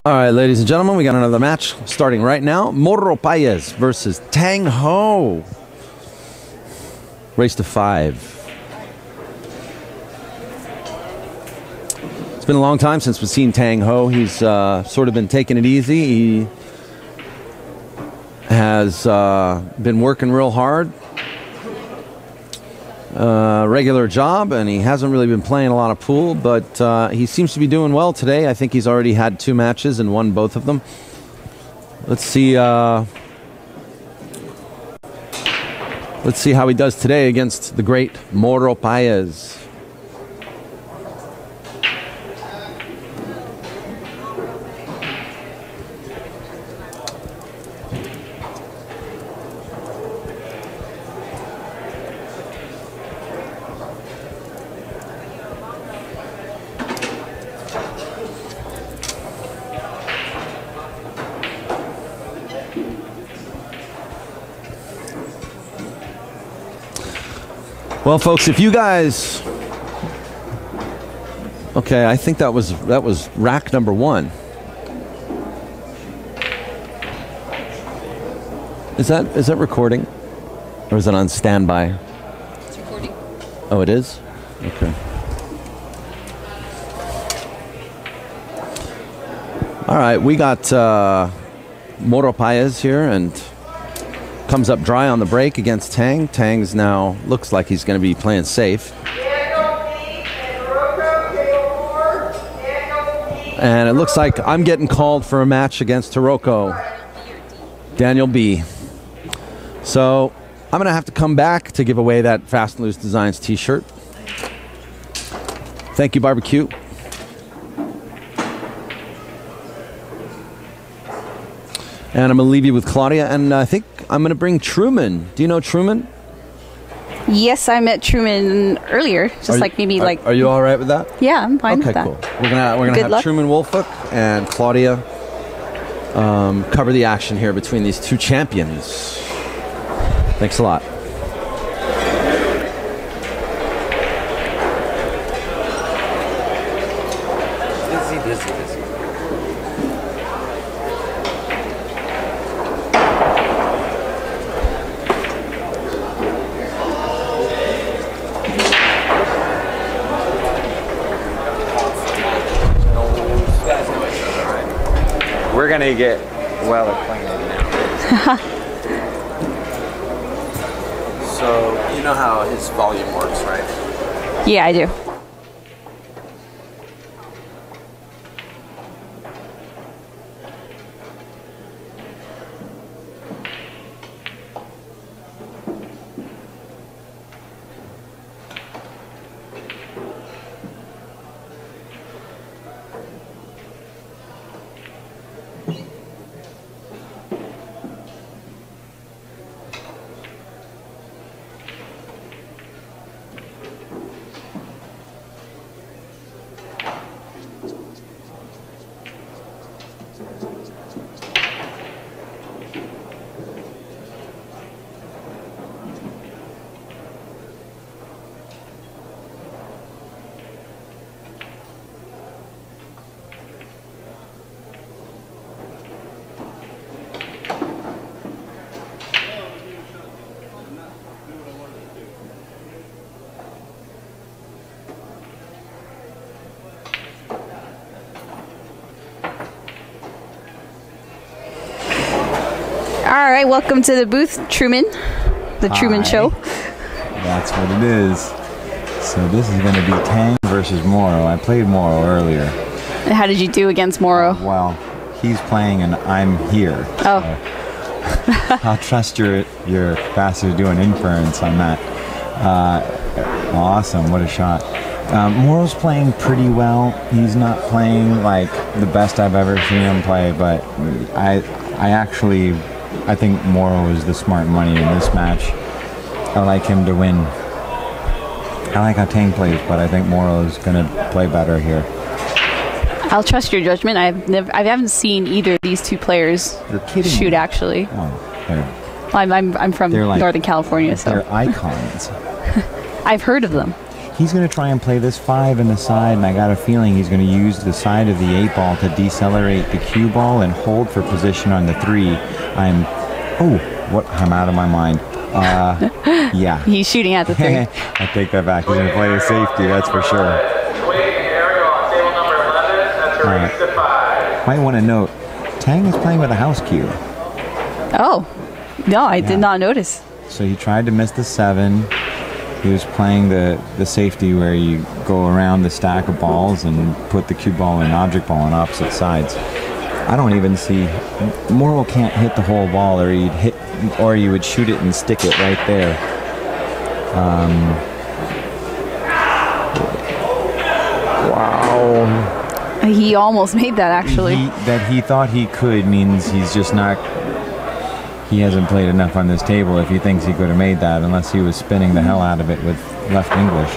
All right, ladies and gentlemen, we got another match starting right now. Morro Paez versus Tang Hoa. Race to 5. It's been a long time since we've seen Tang Hoa. He's sort of been taking it easy. He has been working real hard. Regular job, and he hasn't really been playing a lot of pool, but he seems to be doing well today. I think he's already had 2 matches and won both of them. Let's see how he does today against the great Morro Paez. Well, folks, if you guys, okay, I think that was rack number 1. Is that recording, or is it on standby? It's recording. Oh, it is? Okay. All right, we got Morro Paez here, and comes up dry on the break against Tang. Tang's now looks like he's going to be playing safe. And it looks like I'm getting called for a match against Hiroko. Daniel B. So I'm going to have to come back to give away that Fast and Loose Designs t-shirt. Thank you, Barbecue. And I'm going to leave you with Claudia, and I think I'm going to bring Truman. Do you know Truman? Yes, I met Truman earlier. Just like maybe like. Are you all right with that? Yeah, I'm fine with that. Okay, cool. We're gonna have luck. Truman Wolfhook and Claudia cover the action here between these 2 champions. Thanks a lot. Busy. We're gonna get well acquainted now. So, you know how his volume works, right? Yeah, I do. All right, welcome to the booth, Truman. The Truman Show. That's what it is. So this is going to be Tang versus Moro. I played Moro earlier. And how did you do against Moro? Well, he's playing and I'm here. Oh. So I'll trust your faster doing inference on that. Awesome, what a shot. Moro's playing pretty well. He's not playing like the best I've ever seen him play, but I think Moro is the smart money in this match. I like him to win. I like how Tang plays, but I think Moro is going to play better here. I'll trust your judgment. I haven't seen either of these 2 players shoot, actually. Oh, I'm from like, Northern California, so they're icons. I've heard of them. He's going to try and play this 5 in the side, and I got a feeling he's going to use the side of the 8 ball to decelerate the cue ball and hold for position on the 3. I'm out of my mind. Yeah. He's shooting at the 3. I take that back. He's going to play a safety, that's for sure. Might want to note, Tang is playing with a house cue. Oh, no, I did not notice. So he tried to miss the 7. He was playing the safety where you go around the stack of balls and put the cue ball and object ball on opposite sides. I don't even see, Moro can't hit the whole ball, or you would shoot it and stick it right there. Wow. He almost made that, actually. That he thought he could means he's just not. He hasn't played enough on this table if he thinks he could have made that, unless he was spinning the hell out of it with left English.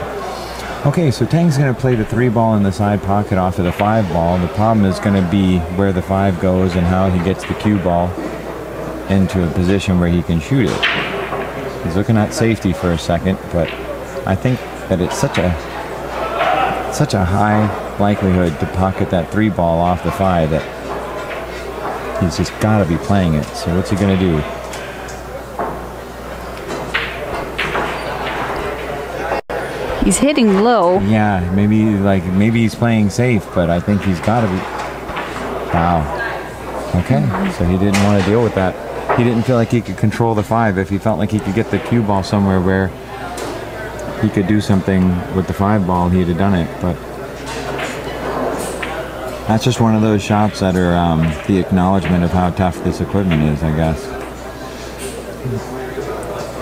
Okay, so Tang's going to play the 3 ball in the side pocket off of the 5 ball. The problem is going to be where the 5 goes and how he gets the cue ball into a position where he can shoot it. He's looking at safety for a second, but I think that it's such a high likelihood to pocket that 3 ball off the 5 that he's just got to be playing it. So what's he going to do? He's hitting low. Yeah, maybe he's playing safe, but I think he's got to be. Wow. Okay, so he didn't want to deal with that. He didn't feel like he could control the 5. If he felt like he could get the cue ball somewhere where he could do something with the 5 ball, he'd have done it. But that's just one of those shots that are the acknowledgement of how tough this equipment is, I guess.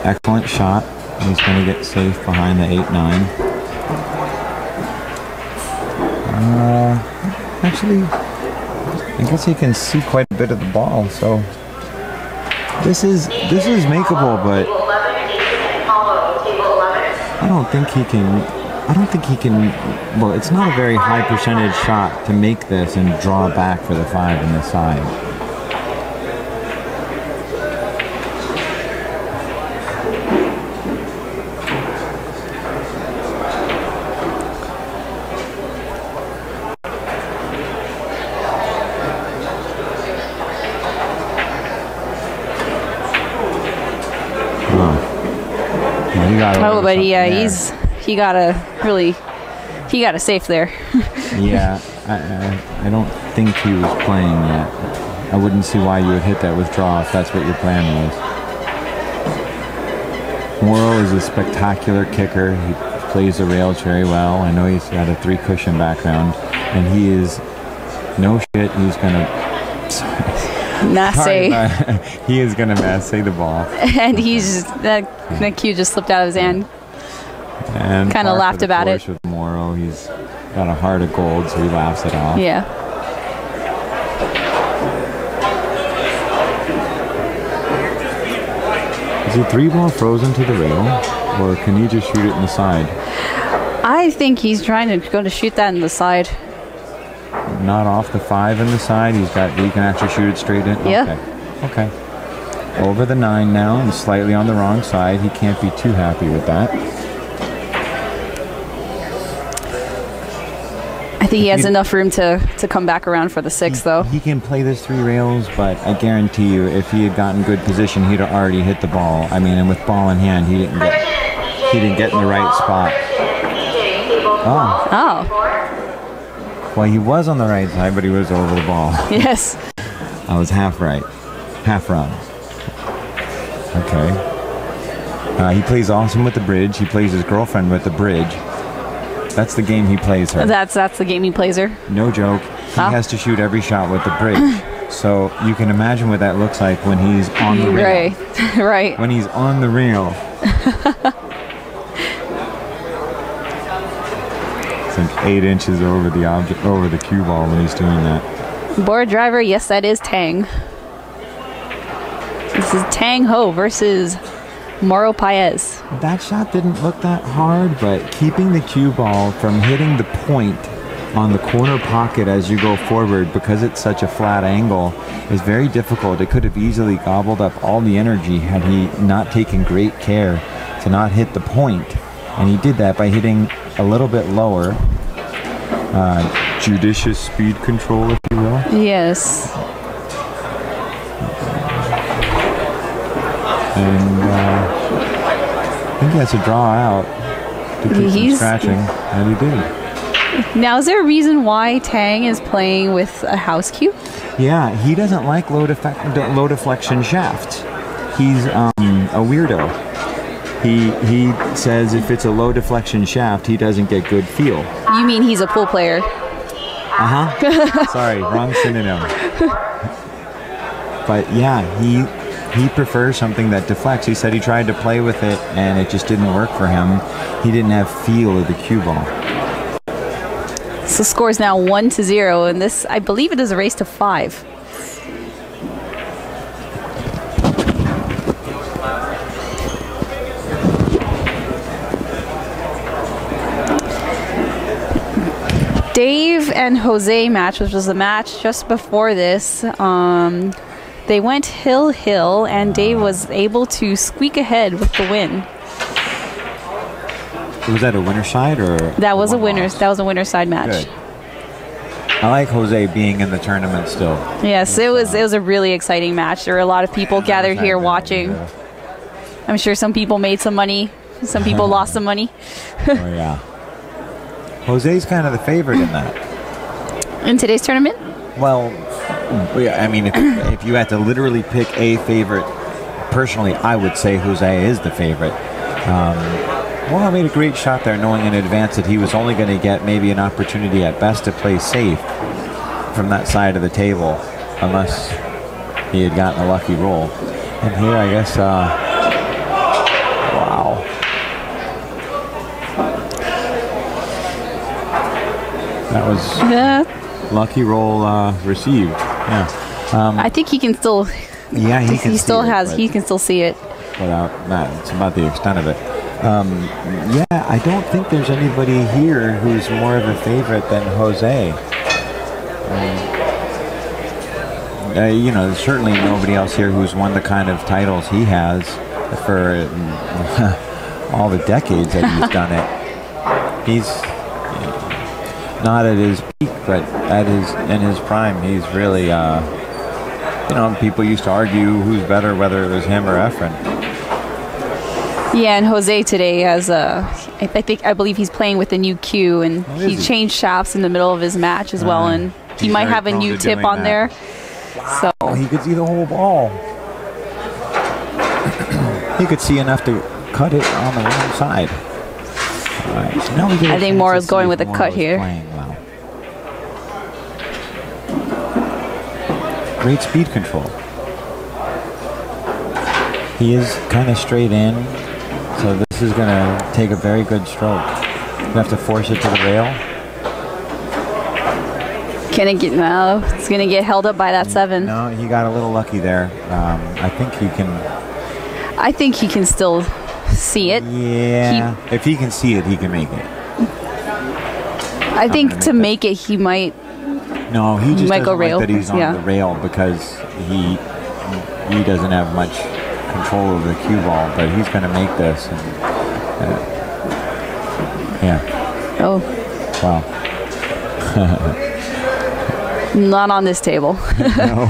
Excellent shot. He's going to get safe behind the 8-9. Actually, I guess he can see quite a bit of the ball. So this is makeable, but I don't think he can. Well, it's not a very high percentage shot to make this and draw back for the 5 in the side. Oh, but yeah, he got a safe there. Yeah, I don't think he was playing that. I wouldn't see why you would hit that withdrawal if that's what your plan was. Moro is a spectacular kicker. He plays the rails very well. I know he's got a 3 cushion background, and he is no shit. He's gonna. He is gonna massay the ball. And that cue just slipped out of his hand. And kind of laughed about it. With Moro, he's got a heart of gold, so he laughs it off. Yeah. Is the 3 ball frozen to the rail, or can he just shoot it in the side? I think he's trying to go to shoot that in the side. Not off the 5 in the side. He can actually shoot it straight in. Yeah. Okay. Over the 9 now, and slightly on the wrong side. He can't be too happy with that. I think he has enough room to come back around for the 6, though. He can play this 3 rails, but I guarantee you, if he had gotten good position, he'd have already hit the ball. I mean, and with ball in hand, he didn't get in the right spot. Oh. Well, he was on the right side, but he was over the ball. Yes. I was half right. Half wrong. Okay. He plays awesome with the bridge. He plays his girlfriend with the bridge. That's the game he plays her. That's the game he plays her? No joke. He has to shoot every shot with the bridge. So you can imagine what that looks like when he's on the rail. Right. When he's on the rail. It's like 8 inches over the cue ball when he's doing that. Board driver, yes, that is Tang. This is Tang Hoa versus Morro Paez. That shot didn't look that hard, but keeping the cue ball from hitting the point on the corner pocket as you go forward, because it's such a flat angle, is very difficult. It could have easily gobbled up all the energy had he not taken great care to not hit the point. And he did that by hitting a little bit lower. Judicious speed control, if you will. Yes. And I think he has to draw out to keep from scratching, and he did. Now, is there a reason why Tang is playing with a house cue? Yeah, he doesn't like low deflection shafts. He's a weirdo. He says if it's a low deflection shaft, he doesn't get good feel. You mean he's a pool player? Sorry, wrong synonym. But yeah, he prefers something that deflects. He said he tried to play with it and it just didn't work for him. He didn't have feel of the cue ball. So the score is now 1-0, and this, I believe it is a race to 5. Dave and Jose match, which was the match just before this, they went hill, and Dave was able to squeak ahead with the win. Was that a winner side or? That was a winner's. That was a winner side match. Good. I like Jose being in the tournament still. Yes, it was a really exciting match. There were a lot of people gathered here watching. I'm sure some people made some money. Some people lost some money. Oh yeah. Jose's kind of the favorite in that. In today's tournament? Well, I mean, if you had to literally pick a favorite, personally, I would say Jose is the favorite. Moro made a great shot there, knowing in advance that he was only going to get maybe an opportunity at best to play safe from that side of the table, unless he had gotten a lucky roll. And here, I guess, wow. That was lucky roll received. Yeah. I think he can still. Yeah, he can still see it. Without that, it's about the extent of it. Yeah, I don't think there's anybody here who's more of a favorite than Jose. You know, there's certainly nobody else here who's won the kind of titles he has for all the decades that he's done it. He's not at his peak, but in his prime, he's really, you know, people used to argue who's better, whether it was him or Efren. Yeah, and Jose today has I believe he's playing with a new cue, and he changed shafts in the middle of his match as well, and he might have a new tip on there. Wow. So he could see the whole ball. He could see enough to cut it on the wrong side. All right, so now we get I think Moro's going with a cut here. Well. Great speed control. He is kind of straight in, so this is going to take a very good stroke. You have to force it to the rail. Can it get, no, it's going to get held up by that 7. No, he got a little lucky there. I think he can still see it. Yeah, if he can see it, he can make it. I think to make it, he might. No, he just doesn't like that he's on the rail because he doesn't have much control over the cue ball, but he's going to make this. And, yeah. Oh. Wow. Not on this table. No.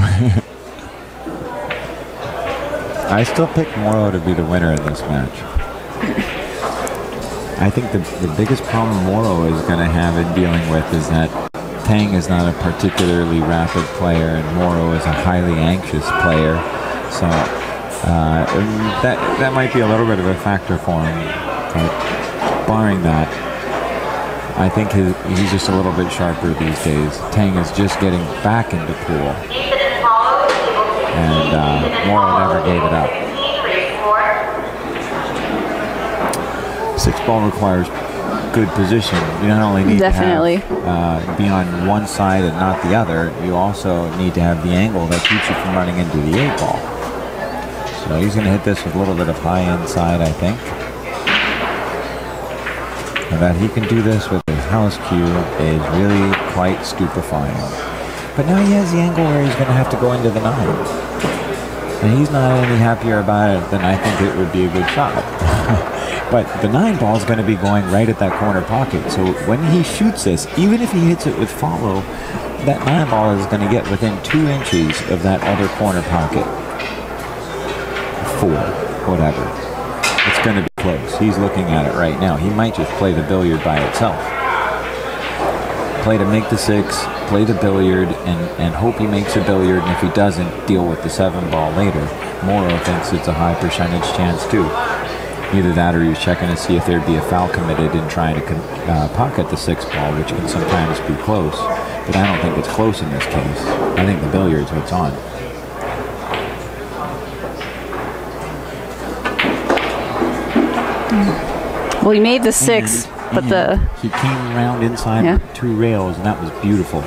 I still pick Moro to be the winner in this match. I think the biggest problem Moro is going to have in dealing with is that Tang is not a particularly rapid player, and Moro is a highly anxious player. So that might be a little bit of a factor for him. But barring that, I think he's just a little bit sharper these days. Tang is just getting back into pool. And Moro never gave it up. 6-ball requires good position. You not only need to be on one side and not the other, you also need to have the angle that keeps you from running into the 8-ball. So he's going to hit this with a little bit of high inside, I think. And that he can do this with his house cue is really quite stupefying. But now he has the angle where he's going to have to go into the 9. And he's not any happier about it than I think it would be a good shot. But the 9 ball is going to be going right at that corner pocket. So when he shoots this, even if he hits it with follow, that 9 ball is going to get within 2 inches of that other corner pocket. 4, whatever. It's going to be close. He's looking at it right now. He might just play the billiard by itself. Play to make the 6, play the billiard, and hope he makes a billiard, and if he doesn't, deal with the 7 ball later. Moro thinks it's a high percentage chance too. Either that or he's checking to see if there'd be a foul committed in trying to pocket the 6 ball, which can sometimes be close. But I don't think it's close in this case. I think the billiard's what's on. Well, he made the 6, but he came around inside with 2 rails, and that was beautiful.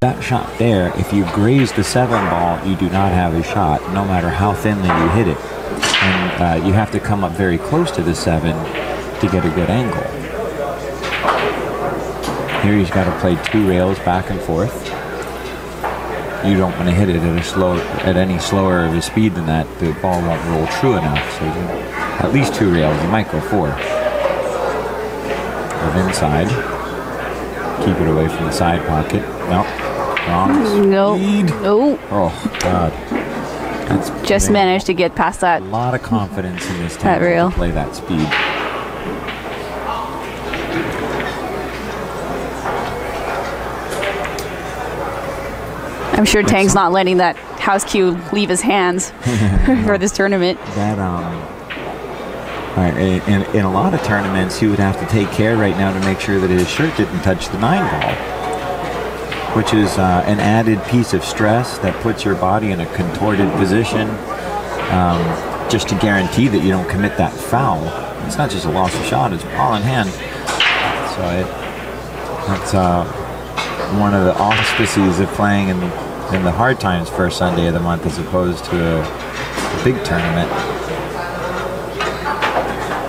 That shot there, if you graze the 7 ball, you do not have a shot, no matter how thinly you hit it. And you have to come up very close to the 7 to get a good angle. Here he's got to play 2 rails back and forth. You don't want to hit it at any slower of a speed than that. The ball won't roll true enough. So at least 2 rails. You might go 4. Of inside. Keep it away from the side pocket. No. Wrong speed. No. Oh, God. That's just managed to get past that. A lot of confidence in this Tang to play that speed. I'm sure Tang's not letting that house cue leave his hands for this tournament. That in a lot of tournaments, he would have to take care right now to make sure that his shirt didn't touch the 9 ball, which is an added piece of stress that puts your body in a contorted position, just to guarantee that you don't commit that foul. It's not just a loss of shot; it's ball in hand. So that's one of the auspices of playing in the hard times first Sunday of the month, as opposed to a big tournament.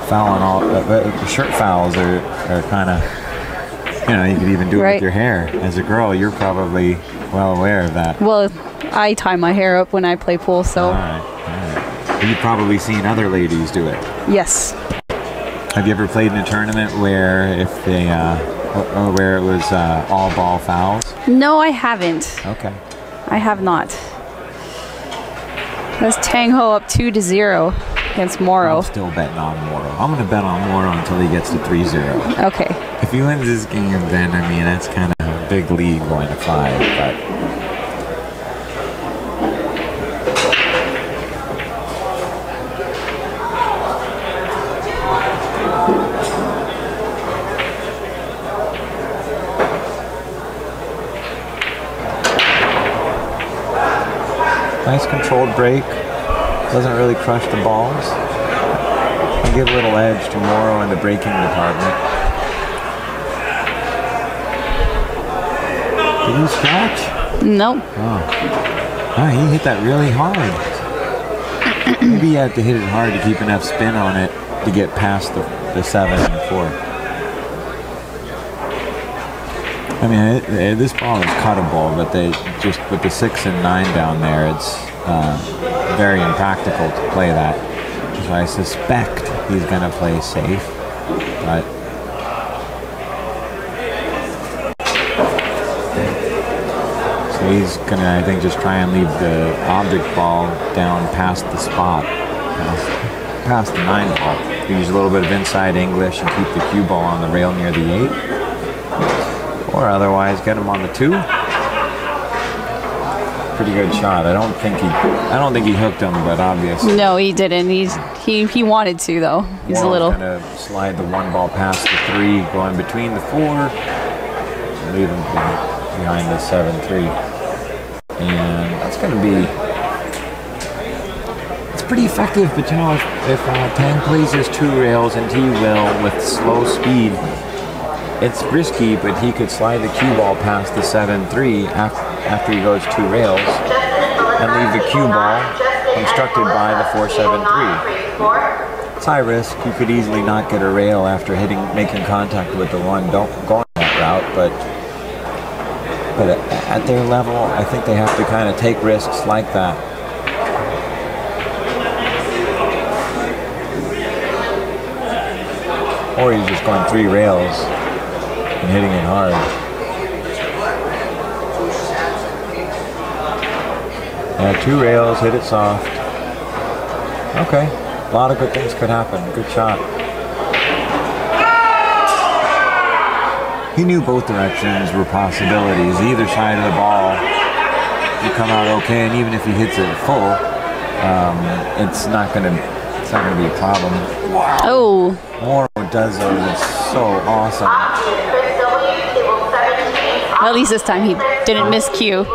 Fouling shirt fouls are kind of, you could even do it with your hair. As a girl, you're probably well aware of that. Well, I tie my hair up when I play pool, so. All right. You've probably seen other ladies do it. Yes. Have you ever played in a tournament where where it was all ball fouls? No, I haven't. Okay. I have not. That's Tang Hoa up 2-0 against Moro. I'm still betting on Moro. I'm going to bet on Moro until he gets to 3-0. Okay. If he wins this game, then, that's kind of a big lead going to 5, but... Nice controlled break. Doesn't really crush the balls. And give a little edge to Moro in the breaking department. Did he scratch? Nope. Oh, he hit that really hard. Maybe you have to hit it hard to keep enough spin on it to get past the 7 and 4. This ball is cuttable, but they just with the 6 and 9 down there, it's very impractical to play that. So I suspect he's going to play safe, but so he's going to, I think, just try and leave the object ball down past the spot, past the 9 ball. Use a little bit of inside English and keep the cue ball on the rail near the 8. Or otherwise get him on the 2. Pretty good shot. I don't think he hooked him, but obviously. No, he didn't. He wanted to though. He's a little. Gonna slide the 1 ball past the 3, going between the 4, and leave him behind the 7-3. And that's gonna be. It's pretty effective, but if Tang plays his 2 rails, and he will with slow speed. It's risky, but he could slide the cue ball past the 7-3 after he goes 2 rails and leave the cue ball obstructed by the 4-7-3. It's high risk. You could easily not get a rail after making contact with the 1. Don't go on that route, but at their level, I think they have to kind of take risks like that. Or he's just going 3 rails and hitting it hard. Yeah, 2 rails, hit it soft. Okay, a lot of good things could happen. Good shot. He knew both directions were possibilities. Either side of the ball, you come out okay, and even if he hits it full, it's not gonna be a problem. Wow. Oh. Moro does those. It's so awesome. At least this time he didn't miscue.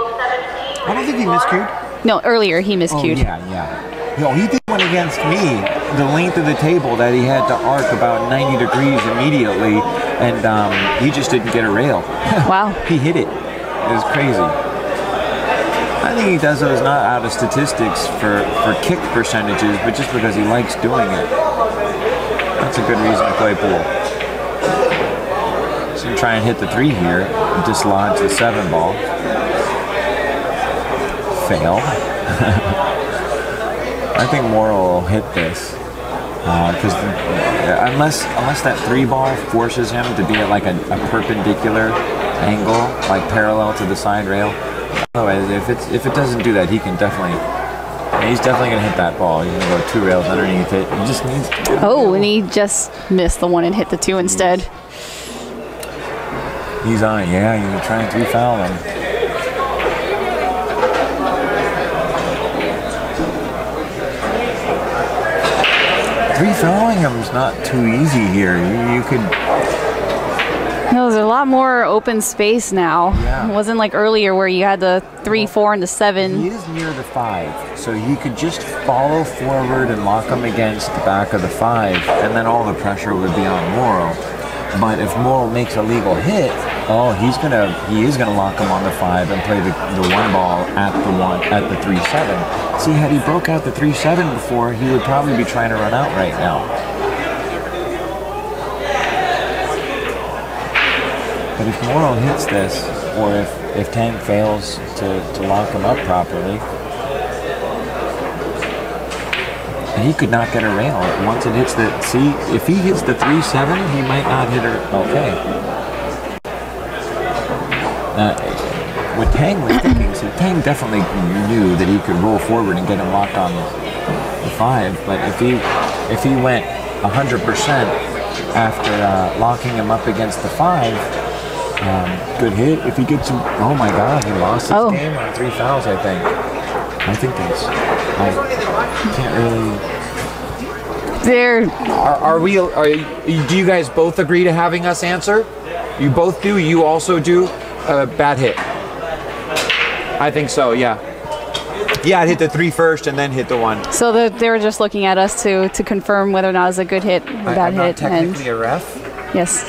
I don't think he miscued. No, earlier he miscued. Oh, yeah. No, he did one against me, the length of the table that he had to arc about 90 degrees immediately, and he just didn't get a rail. Wow. He hit it. It was crazy. I think he does those not out of statistics for kick percentages, but just because he likes doing it. That's a good reason to play pool. So try and hit the 3 here, and dislodge the 7 ball. Fail. I think Moro will hit this because unless that 3 ball forces him to be at like a perpendicular angle, like parallel to the side rail. Otherwise, if it doesn't do that, he can definitely. He's definitely gonna hit that ball. He's gonna go 2 rails underneath it. He just needs to. Oh, and he just missed the 1 and hit the 2 instead. He's on it. Yeah, you're trying to 3-foul him. Fouling him's not too easy here. You could. No, there's a lot more open space now. Yeah. It wasn't like earlier where you had the 3, 4, and the 7. He is near the 5, so you could just follow forward and lock him against the back of the 5, and then all the pressure would be on Moro. But if Moro makes a legal hit, he is gonna lock him on the 5 and play the 1 ball at the 3-7. See, had he broke out the 3-7 before, he would probably be trying to run out right now. But if Moro hits this, or if Tang fails to lock him up properly, he could not get a rail. Once it hits the, see, if he hits the 3-7, he might not hit her, okay. What Tang was thinking, so Tang definitely knew that he could roll forward and get him locked on the 5, but if he went 100% after locking him up against the 5, good hit. If he gets him, oh my God, he lost his game on 3 fouls, I think. I think that's, I can't really. Do you guys both agree to having us answer? You both do? You also do? Bad hit. I think so, yeah. Yeah, I'd hit the 3 first and then hit the 1. So they were just looking at us to confirm whether or not it's a good hit or bad I'm not hit. technically a ref? Yes.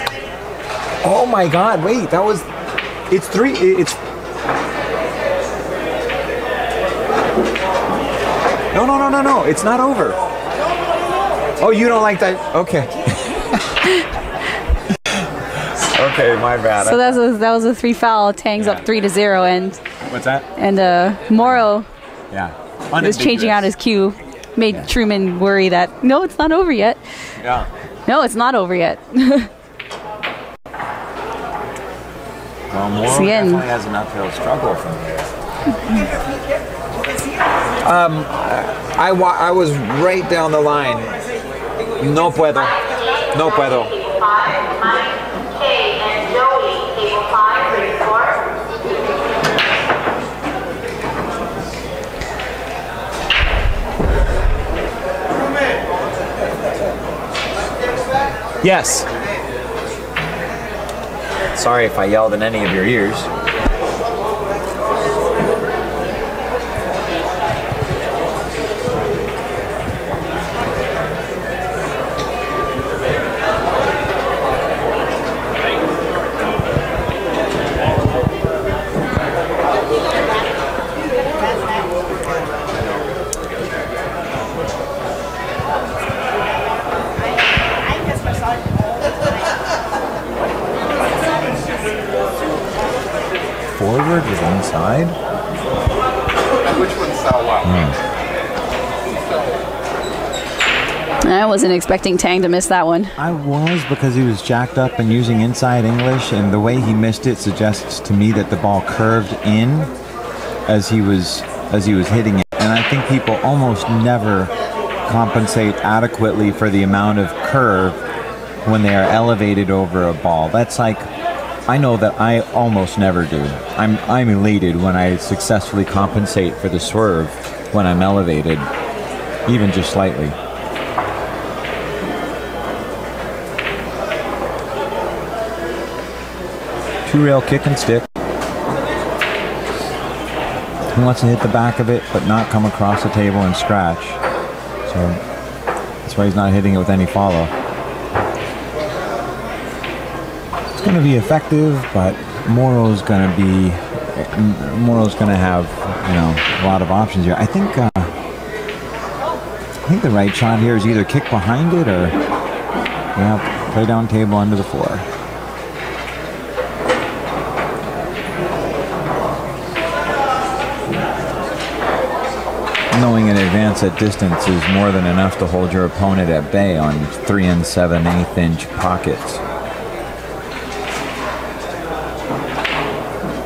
Oh my God, wait, that was, it's 3, it's. No, it's not over. Oh, you don't like that? Okay. Okay, my bad. So that was a 3 foul. Tang's up 3-0, and What's that? And Moro was changing out his cue. Made Truman worry that no, it's not over yet. Yeah. No, it's not over yet. Well, Moro definitely has an uphill struggle from here. I was right down the line. No puedo. No puedo. Yes. Sorry if I yelled in any of your ears. Forward with inside? Which one's so well? I wasn't expecting Tang to miss that one. I was, because he was jacked up and using inside English, and the way he missed it suggests to me that the ball curved in as he was hitting it. And I think people almost never compensate adequately for the amount of curve when they are elevated over a ball. That's like, I know that I almost never do. I'm elated when I successfully compensate for the swerve when I'm elevated, even just slightly. Two-rail kick and stick. He wants to hit the back of it, but not come across the table and scratch. So that's why he's not hitting it with any follow. It's going to be effective, but Moro's going to have, you know, a lot of options here. I think the right shot here is either kick behind it or, yeah, play down table under the floor. Knowing in advance that distance is more than enough to hold your opponent at bay on 3 7/8 inch pockets.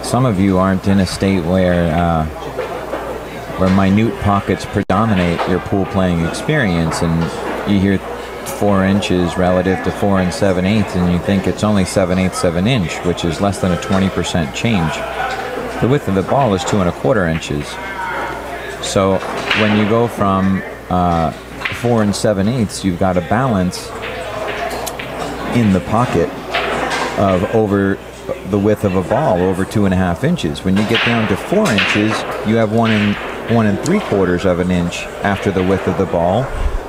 Some of you aren't in a state where minute pockets predominate your pool playing experience, and you hear 4 inches relative to 4 7/8, and you think it's only 7/8 of an inch, which is less than a 20% change. The width of the ball is 2 1/4 inches. So when you go from 4 7/8, you've got a balance in the pocket of over the width of a ball, over 2 1/2 inches. When you get down to 4 inches, you have 1 3/4 of an inch after the width of the ball,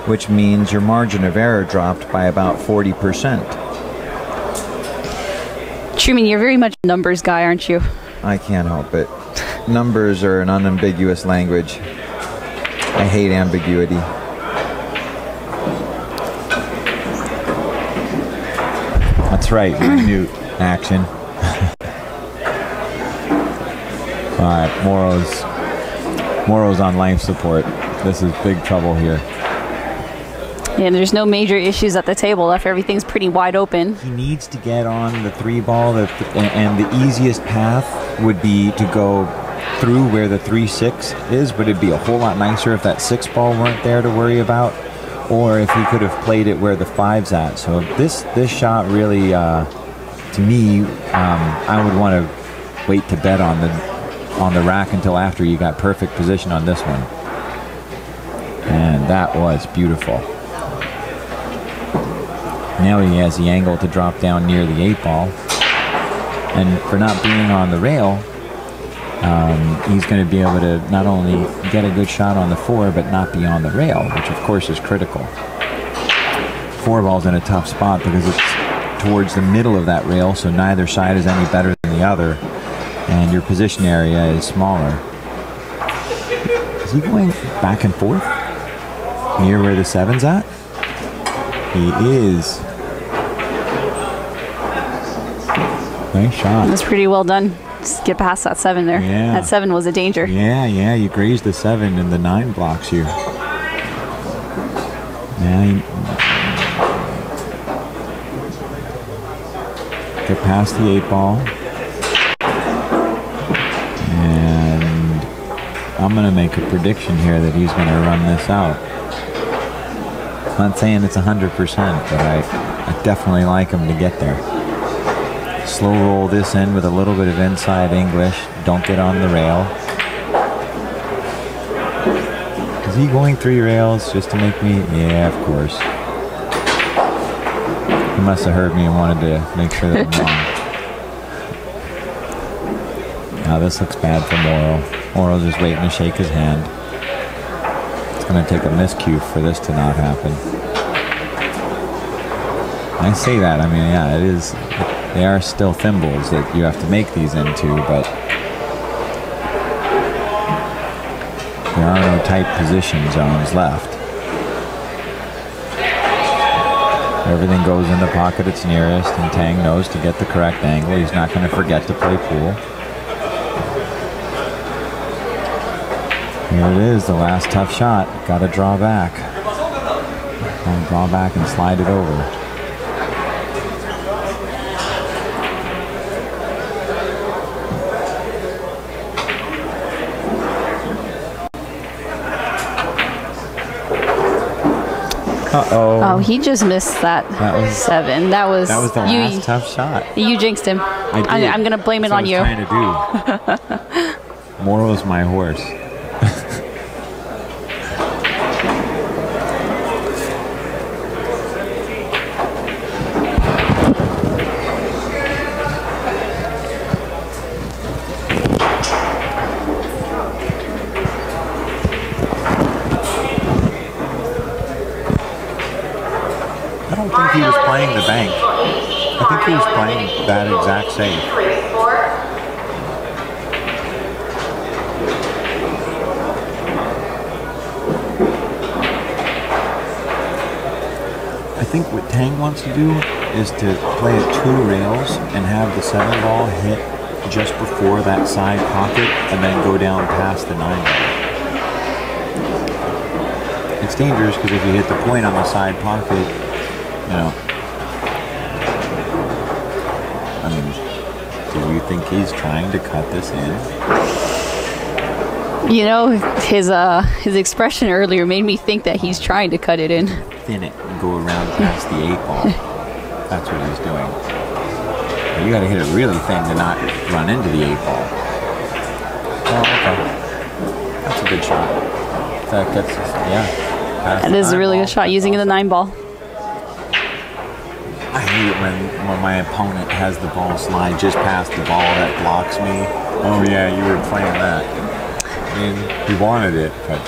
which means your margin of error dropped by about 40%. Truman, you're very much a numbers guy, aren't you? I can't help it. Numbers are an unambiguous language. I hate ambiguity. That's right, minute action. All right, Moro's on life support. This is big trouble here. Yeah, there's no major issues at the table left. Everything's pretty wide open. He needs to get on the 3 ball, and the easiest path would be to go through where the 3-6 is, but it'd be a whole lot nicer if that 6 ball weren't there to worry about, or if he could have played it where the 5's at. So this shot really, to me, I would want to wait to bet on the rack until after you got perfect position on this one. And that was beautiful. Now he has the angle to drop down near the 8 ball, and for not being on the rail, he's going to be able to not only get a good shot on the 4, but not be on the rail, which of course is critical. 4 ball's in a tough spot because it's towards the middle of that rail, so neither side is any better than the other, and your position area is smaller. Is he going back and forth near where the 7's at? He is. Nice shot. That's pretty well done. Just get past that 7 there. Yeah. That 7 was a danger. Yeah, you grazed the 7 and the 9 blocks you. Yeah, get past the 8 ball. And I'm going to make a prediction here that he's going to run this out. I'm not saying it's 100%, but I definitely like him to get there. Slow roll this in with a little bit of inside English. Don't get on the rail. Is he going 3 rails just to make me? Yeah, of course. He must have heard me and wanted to make sure that I'm wrong. Now this looks bad for Moro. Moro's just waiting to shake his hand. It's going to take a miscue for this to not happen. I say that, I mean, yeah, it is. They are still thimbles that you have to make these into, but there are no tight position zones left. Everything goes in the pocket it's nearest, and Tang knows to get the correct angle. He's not going to forget to play pool. Here it is, the last tough shot. Got to draw back. And draw back and slide it over. Uh-oh. Oh, he just missed that, 7. That was the last tough shot. You jinxed him. I did. I'm going to blame it on you. That's what I was trying to do. Moro's my horse. I don't think he was playing the bank. I think he was playing that exact save. I think what Tang wants to do is to play at 2 rails and have the 7 ball hit just before that side pocket and then go down past the 9 ball. It's dangerous because if you hit the point on the side pocket, you know, I mean, do you think he's trying to cut this in? You know, his expression earlier made me think that he's trying to cut it in. Thin it and go around past the 8 ball. That's what he's doing. You got to hit it really thin to not run into the 8 ball. Oh, okay. That's a good shot. That gets, yeah. That is a really good shot using the 9 ball. I hate it when my opponent has the ball slide just past the ball that blocks me. Oh yeah, you were playing that. I mean, he wanted it, but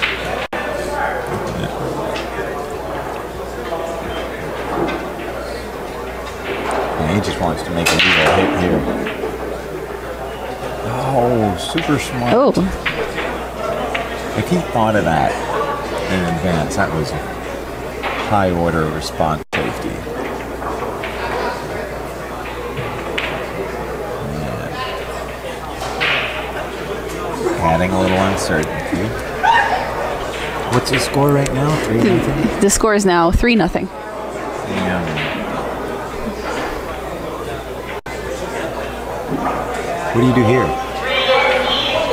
yeah, he just wants to make a legal hit here. Oh, super smart. Oh. If he thought of that in advance, that was a high order response safety. Adding a little uncertainty. What's the score right now? 3-0? The score is now 3-0. Yeah. What do you do here?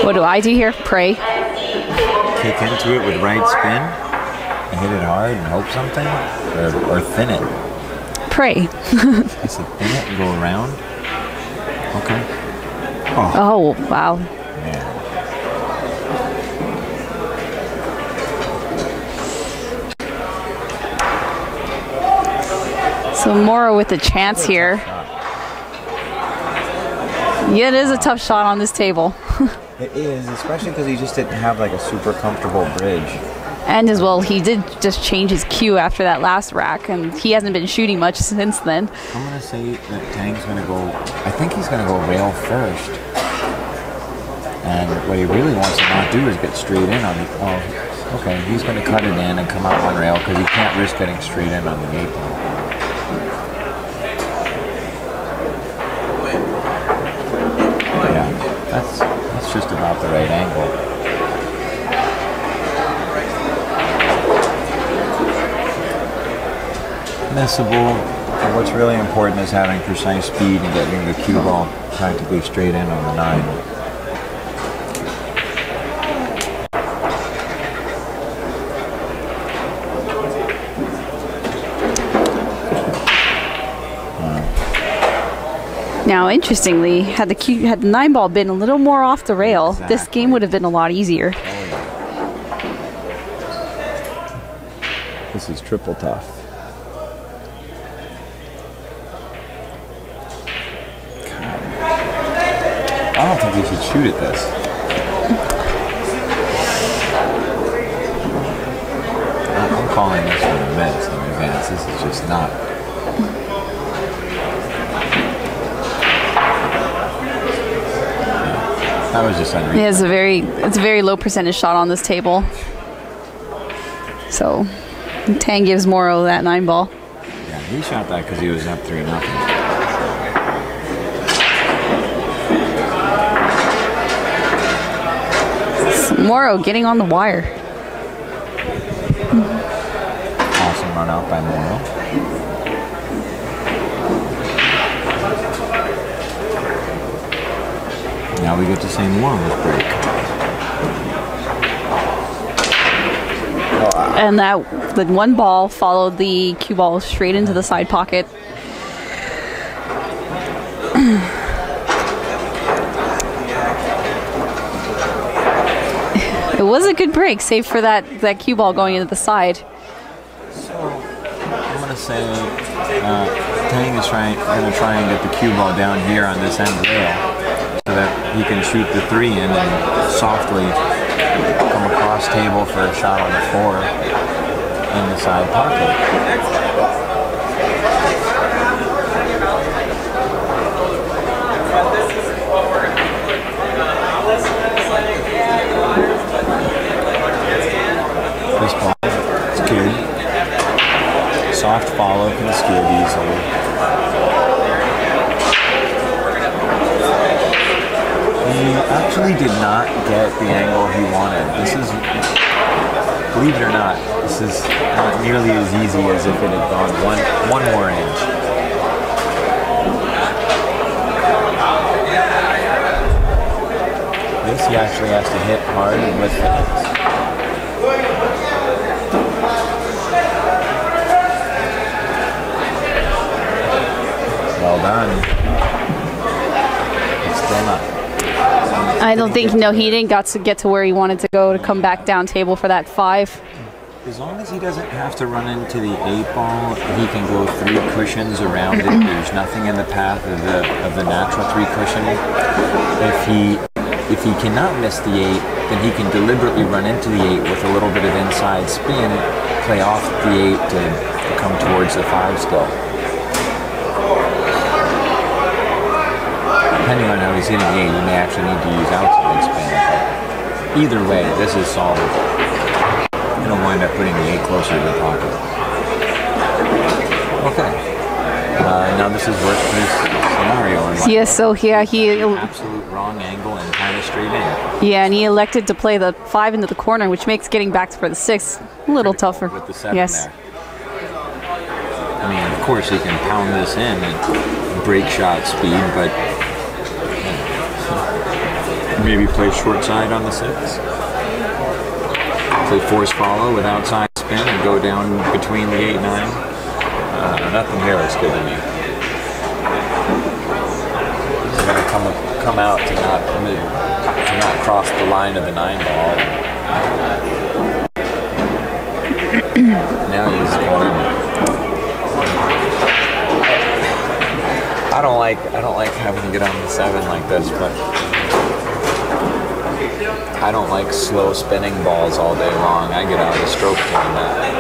What do I do here? Pray. Kick into it with right spin and hit it hard and hope something? Or thin it? Pray. I said thin it and go around? Okay. Oh, wow. Yeah. So Moro with a chance here. Yeah, it is a tough shot on this table. It is, especially because he just didn't have like a super comfortable bridge. And as well, he did just change his cue after that last rack, and he hasn't been shooting much since then. I'm going to say that Tang's going to go, I think he's going to go rail first. And what he really wants to not do is get straight in on the, oh, okay, he's going to cut it in and come out on rail because he can't risk getting straight in on the 8 ball. That's just about the right angle. Missable. But what's really important is having precise speed and getting the cue ball practically straight in on the 9. Now, interestingly, had the 9 ball been a little more off the rail, exactly, this game would have been a lot easier. Oh, yeah. This is triple tough. God. I don't think you should shoot at this. I'm calling this one a miss in advance. This is just not. That was just unreal. Yeah, it's a very low percentage shot on this table. So Tang gives Moro that 9 ball. Yeah, he shot that because he was up 3-0. Moro getting on the wire. Awesome. run out by Moro. Now we get to say Moro's break. And that the one ball followed the cue ball straight into the side pocket. It was a good break, save for that cue ball going into the side. So I'm gonna say Tang is gonna try and get the cue ball down here on this end rail so that he can shoot the 3 in and softly come across table for a shot on the 4 in the side pocket. This ball is good. Soft follow can skid easily. He actually did not get the angle he wanted. This is, believe it or not, this is not nearly as easy as if it had gone one more inch. This he actually has to hit hard and with it. Well done. It's still not. I don't think, no, he didn't get to where he wanted to go to come back down table for that 5. As long as he doesn't have to run into the 8 ball, he can go 3 cushions around it. There's nothing in the path of the natural 3 cushion. If he cannot miss the 8, then he can deliberately run into the 8 with a little bit of inside spin, play off the 8 to come towards the 5 still. Depending on how he's hitting the 8, you may actually need to use outside spin. Either way, this is solvable. You're going to wind up putting the 8 closer to the pocket. Okay. Now this is worst case scenario. Yes, so here he... Absolute wrong angle and kind of straight in. Yeah, and he elected to play the 5 into the corner, which makes getting back for the 6 a little tougher. With the 7 yes. there. I mean, of course, he can pound this in at break shot speed, but maybe play short side on the 6. Play force follow with outside spin and go down between the 8 and 9. Nothing here looks good to me. He's going to come out to not cross the line of the 9 ball. Now he's going. I don't like having to get on the 7 like this, but I don't like slow spinning balls all day long. I get out of the stroke doing that.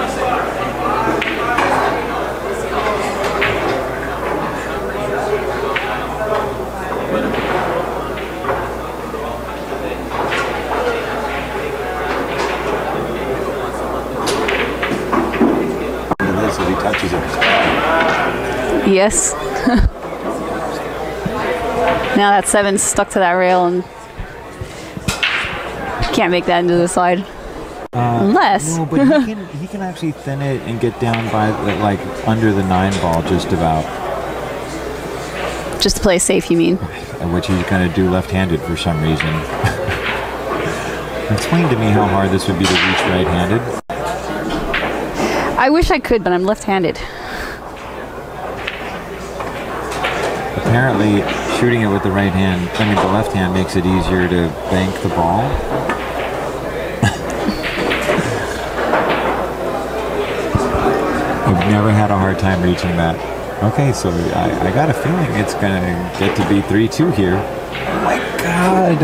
If he touches it. Yes. Now that 7's stuck to that rail and can't make that into the side. Unless. No, but he can actually thin it and get down by like under the 9 ball just about. Just to play safe, you mean? Which he's going to do left-handed for some reason. Explain to me how hard this would be to reach right-handed. I wish I could, but I'm left-handed. Apparently, shooting it with the right hand, the left hand makes it easier to bank the ball. I've never had a hard time reaching that. Okay, so I got a feeling it's going to get to be 3-2 here. Oh my God!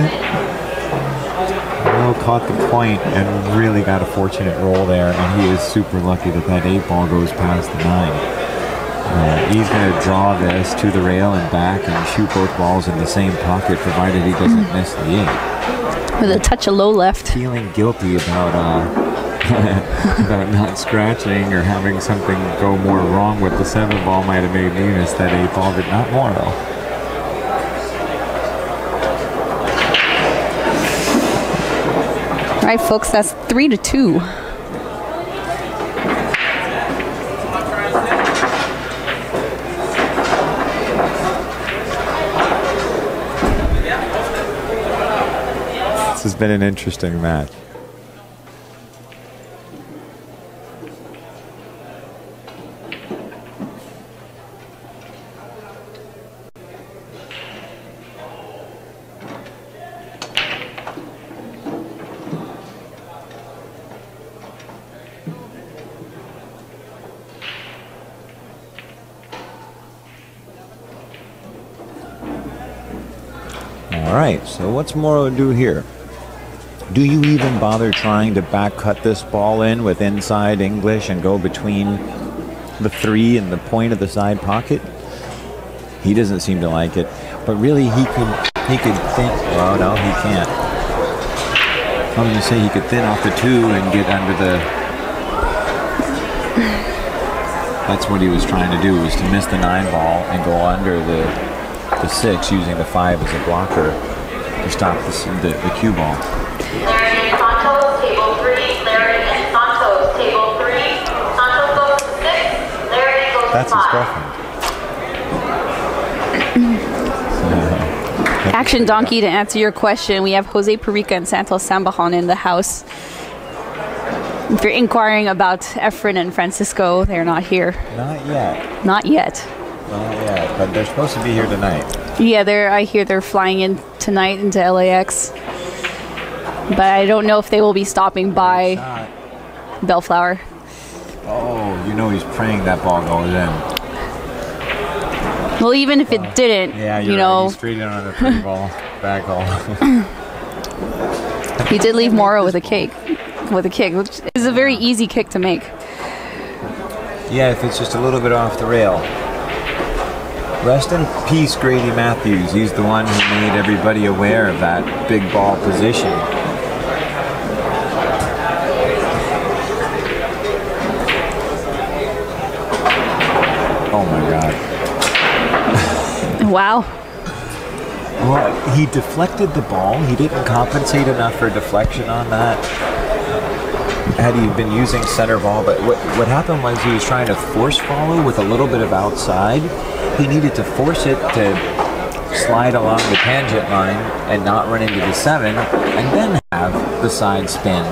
Will caught the point and really got a fortunate roll there, and he is super lucky that 8 ball goes past the 9. He's going to draw this to the rail and back and shoot both balls in the same pocket, provided he doesn't miss the 8. With a touch of low left. Feeling guilty about about not scratching or having something go more wrong with the 7 ball might have made me miss that 8 ball, but not Moro. All right, folks, that's 3-2. has been an interesting match. All right, so what's Moro do here? Do you even bother trying to back cut this ball in with inside English and go between the 3 and the point of the side pocket? He doesn't seem to like it, but really he could thin. Well, no, he can't. I was gonna say he could thin off the 2 and get under the. That's what he was trying to do, was to miss the 9 ball and go under the 6, using the 5 as a blocker to stop the cue ball. Larry and Santos, table 3. Larry and Santos, table 3. Santos goes to 6. Larry goes to 5. That's his girlfriend. Action Donkey, to answer your question, we have Jose Perica and Santos Sambajon in the house. If you're inquiring about Efren and Francisco, they're not here. Not yet. Not yet. Not yet, but they're supposed to be here tonight. Yeah, I hear they're flying in tonight into LAX. But I don't know if they will be stopping by Bellflower. Oh, you know he's praying that ball goes in. Well, even if it didn't, yeah, you know, right. He's straight in on the 3 ball back hole. He did leave Moro with a kick, which is a very easy kick to make. Yeah, if it's just a little bit off the rail. Rest in peace, Grady Matthews. He's the one who made everybody aware of that big ball position. Oh my God. Wow. Well, he deflected the ball. He didn't compensate enough for deflection on that. Had he been using center ball, but what happened was he was trying to force follow with a little bit of outside. He needed to force it to slide along the tangent line and not run into the 7, and then have the side spin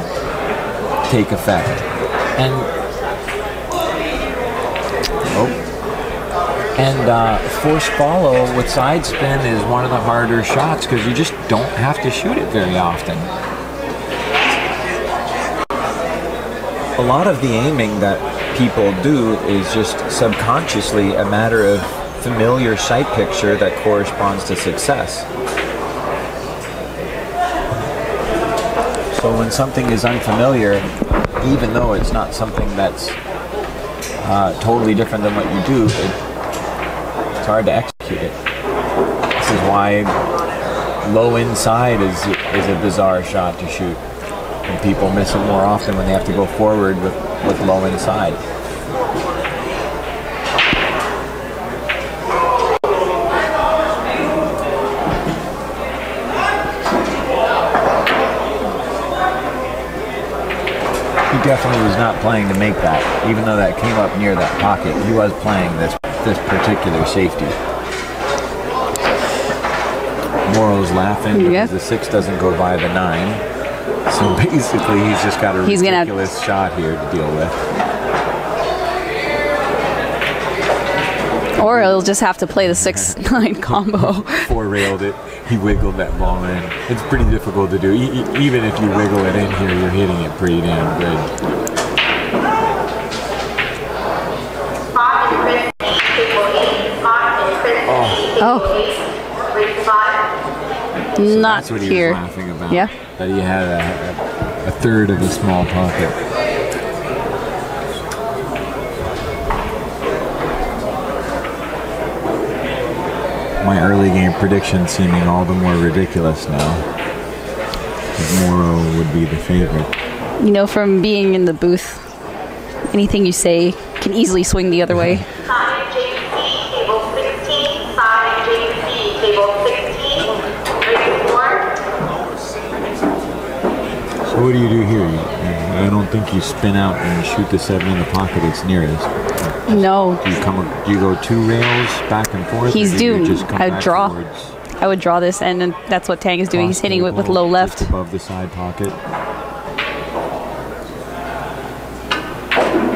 take effect. And force follow with side spin is one of the harder shots because you just don't have to shoot it very often. A lot of the aiming that people do is just subconsciously a matter of familiar sight picture that corresponds to success. So when something is unfamiliar, even though it's not something that's totally different than what you do, it's hard to execute it. This is why low inside is a bizarre shot to shoot. And people miss it more often when they have to go forward with low inside. He definitely was not playing to make that, even though that came up near that pocket. He was playing this particular safety. Moro's laughing because the 6 doesn't go by the 9. So basically, he's just got a ridiculous shot here to deal with. Or he'll just have to play the 6-9 combo. 4-railed it. He wiggled that ball in. It's pretty difficult to do. Even if you wiggle it in here, you're hitting it pretty damn good. So not that's what he here. was laughing about. Yeah. That he had a third of a small pocket. My early game prediction seeming all the more ridiculous now. Moro would be the favorite. You know, from being in the booth, anything you say can easily swing the other way. Side JC, table 16. Side JC, table 16. Race 4. So what do you do here? I don't think you spin out and shoot the 7 in the pocket it's nearest. No. Do you go 2 rails back and forth? He's doomed. Just come I back draw. towards? I would draw this, and that's what Tang is doing. He's hitting it with low left. Just above the side pocket.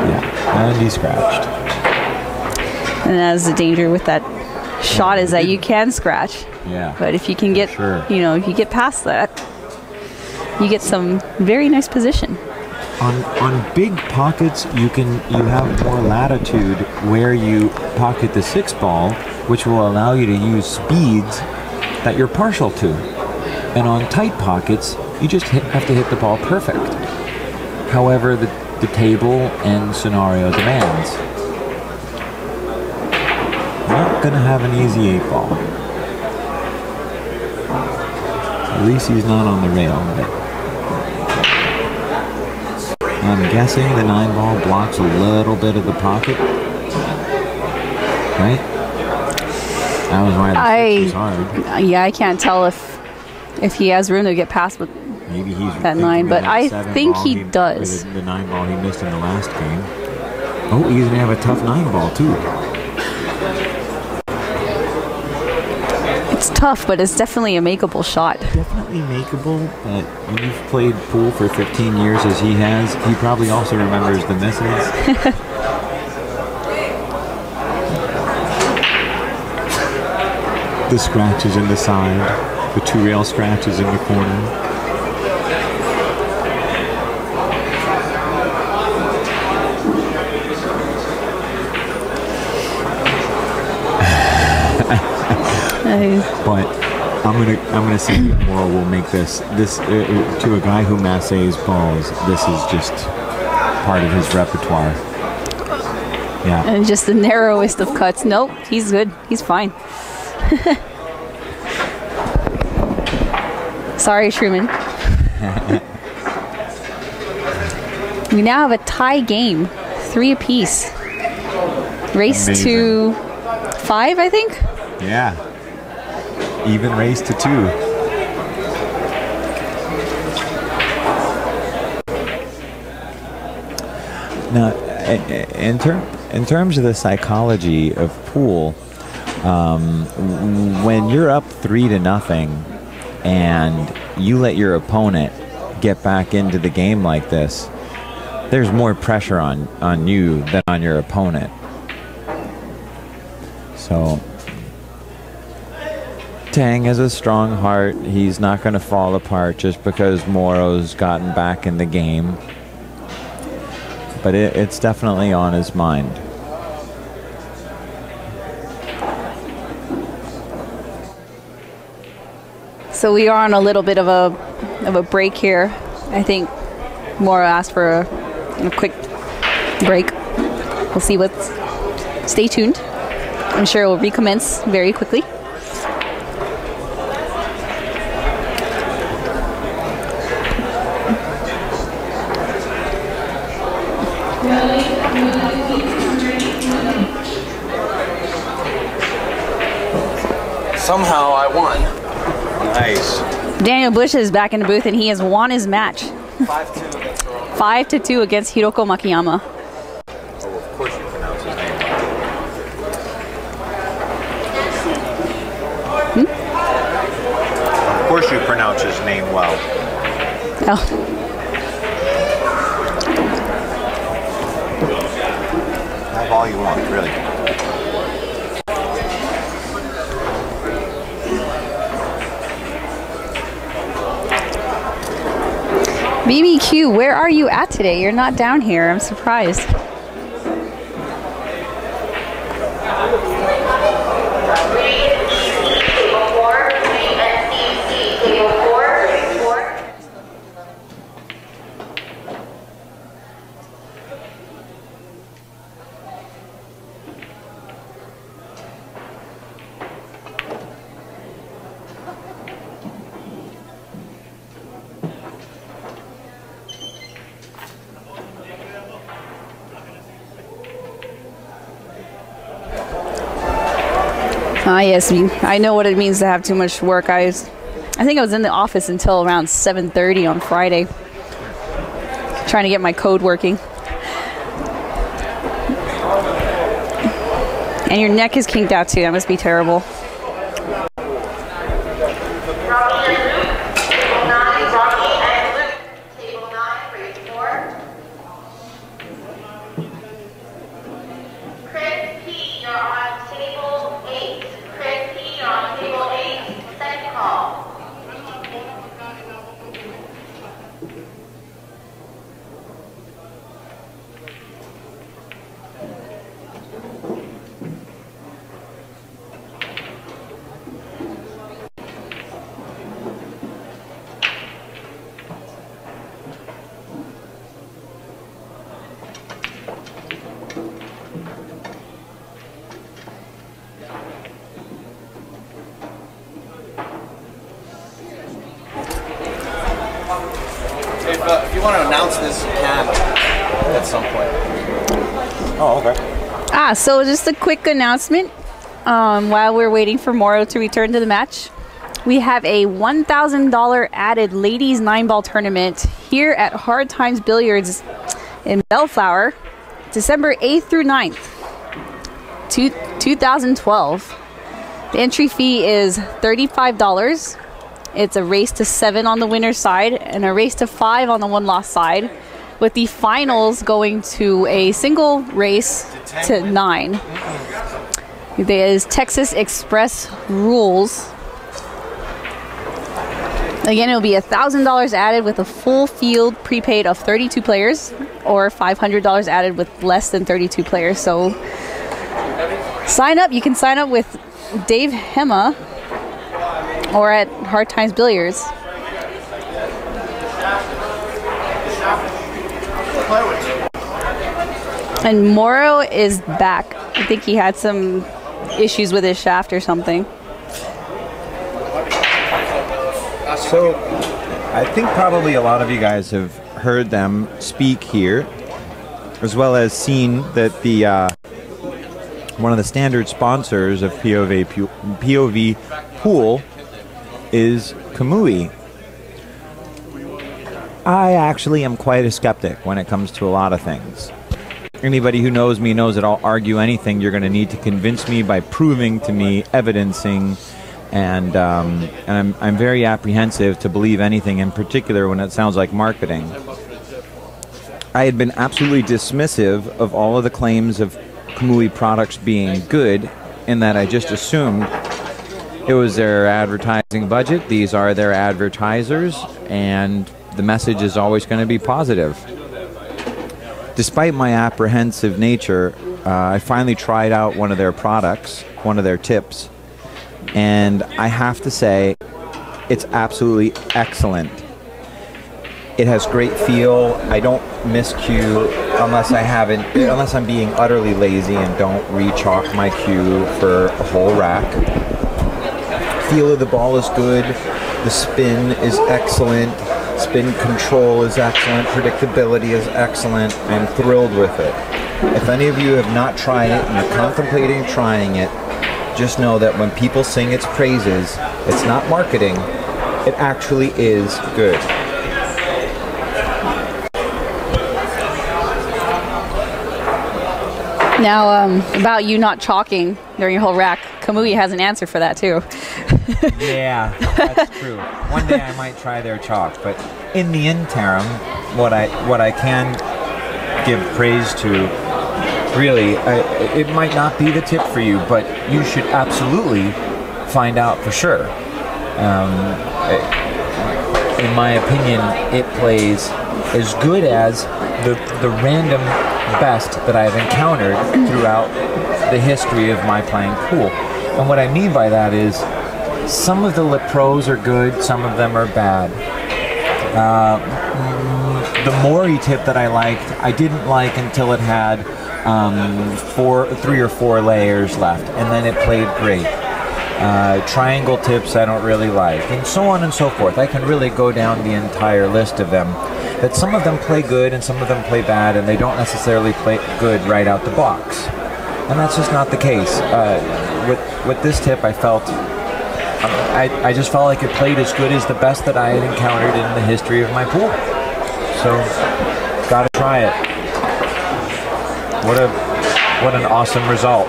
Yeah, and he scratched. And that's the danger with that shot, is that you can scratch. Yeah. But if you can get, you know, if you get past that, you get some very nice position. On big pockets, you have more latitude where you pocket the 6-ball, which will allow you to use speeds that you're partial to. And on tight pockets, you just have to hit the ball perfect. However, the table and scenario demands. Not gonna have an easy 8-ball. At least he's not on the rail. I'm guessing the 9-ball blocks a little bit of the pocket. Right? That was why the 6 was hard. Yeah, I can't tell if he has room to get past with maybe he's that 9, but I think he does. The 9-ball he missed in the last game. Oh, he's going to have a tough 9-ball too. It's tough, but it's definitely a makeable shot. Definitely makeable, but when you've played pool for 15 years as he has, he probably also remembers the misses. The scratches in the side, the 2 rail scratches in the corner. But I'm gonna see if Moro will make this to a guy who massays balls. This is just part of his repertoire. Yeah. And just the narrowest of cuts. Nope, he's good. He's fine. Sorry, Truman. We now have a tie game, 3 apiece. Race Amazing. to 5, I think. Yeah. Even race to 2. Now, in terms of the psychology of pool, when you're up 3-0 and you let your opponent get back into the game like this, there's more pressure on you than on your opponent. So Tang has a strong heart. He's not going to fall apart just because Moro's gotten back in the game. But it's definitely on his mind. So we are on a little bit of a break here. I think Moro asked for a quick break. We'll see what's. Stay tuned. I'm sure it will recommence very quickly. Somehow I won. Nice. Daniel Busch is back in the booth and he has won his match. 5-2 against Hiroko Makiyama. Oh, of course you pronounce his name well. Of course you pronounce his name well. Oh. Have all you want, really. BBQ, where are you at today? You're not down here. I'm surprised. Yes, I know what it means to have too much work. I think I was in the office until around 7:30 on Friday, trying to get my code working. And your neck is kinked out too. That must be terrible. If you want to announce this, you can at some point. Oh, okay. So just a quick announcement while we're waiting for Moro to return to the match. We have a $1,000 added ladies 9-ball tournament here at Hard Times Billiards in Bellflower, December 8th through 9th, 2012. The entry fee is $35. It's a race to 7 on the winner's side and a race to 5 on the one-loss side, with the finals going to a single race to 9. There is Texas Express rules. Again, it will be $1,000 added with a full field prepaid of 32 players, or $500 added with less than 32 players. So sign up. You can sign up with Dave Hema or at Hard Times Billiards. And Moro is back. I think he had some issues with his shaft or something. So, I think probably a lot of you guys have heard them speak here, as well as seen that the one of the standard sponsors of POV Pool is Kamui. I actually am quite a skeptic when it comes to a lot of things. Anybody who knows me knows that I'll argue anything you're going to need to convince me by proving to me, evidencing. And I'm very apprehensive to believe anything in particular when it sounds like marketing. I had been absolutely dismissive of all of the claims of Kamui products being good, in that I just assumed it was their advertising budget, these are their advertisers, and the message is always going to be positive. Despite my apprehensive nature, I finally tried out one of their products, one of their tips, and I have to say, it's absolutely excellent. It has great feel. I don't miscue unless I'm being utterly lazy and don't re-chalk my cue for a whole rack. Feel of the ball is good. The spin is excellent. Spin control is excellent. Predictability is excellent. I'm thrilled with it. If any of you have not tried it and are contemplating trying it, just know that when people sing its praises, it's not marketing, it actually is good. Now, about you not chalking during your whole rack, Kamui has an answer for that too. Yeah, that's true. One day I might try their chalk, but in the interim, what I can give praise to, really, it might not be the tip for you, but you should absolutely find out for sure. In my opinion, it plays as good as the random best that I've encountered throughout the history of my playing pool. And what I mean by that is, some of the lip pros are good, some of them are bad. The Mori tip that I liked, I didn't like until it had 3 or 4 layers left, and then it played great. Triangle tips I don't really like, and so on and so forth. I can really go down the entire list of them. That some of them play good and some of them play bad, and they don't necessarily play good right out the box. And that's just not the case. With this tip, I felt I just felt like it played as good as the best that I had encountered in the history of my pool. So, gotta try it. What an awesome result.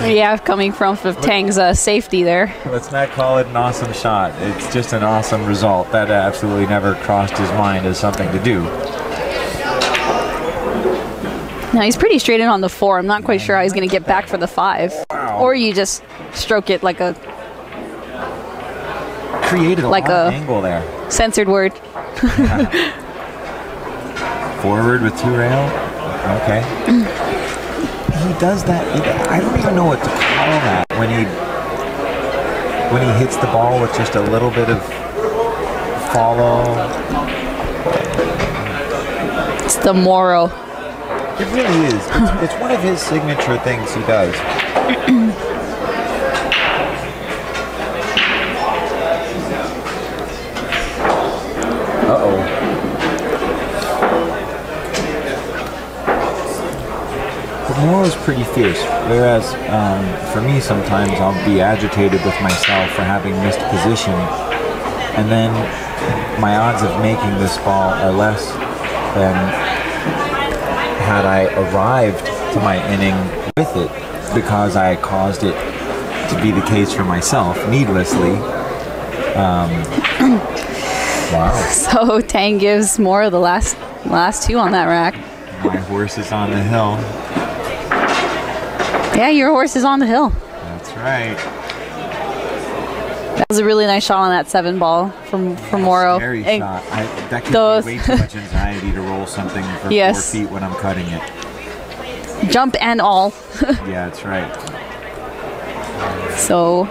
Yeah, coming from Tang's safety there. Let's not call it an awesome shot. It's just an awesome result. That absolutely never crossed his mind as something to do. Now he's pretty straight in on the 4. I'm not quite sure how he's going to get back for the 5. Wow. Or you just stroke it like a... Created a lot of angle there. Censored word. Forward with 2 rail. Okay. He does that. I don't even know what to call that when he hits the ball with just a little bit of follow. It's the Moro. It really is. It's one of his signature things he does. Moro's pretty fierce, whereas for me sometimes I'll be agitated with myself for having missed position, and then my odds of making this ball are less than had I arrived to my inning with it, because I caused it to be the case for myself needlessly. Wow. So Tang gives Moro the last two on that rack. My horse is on the hill. Yeah, your horse is on the hill. That's right. That was a really nice shot on that 7 ball from Moro. Scary And shot. That gives me way too much anxiety to roll something for 4 feet when I'm cutting it. Jump and all. Yeah, that's right. So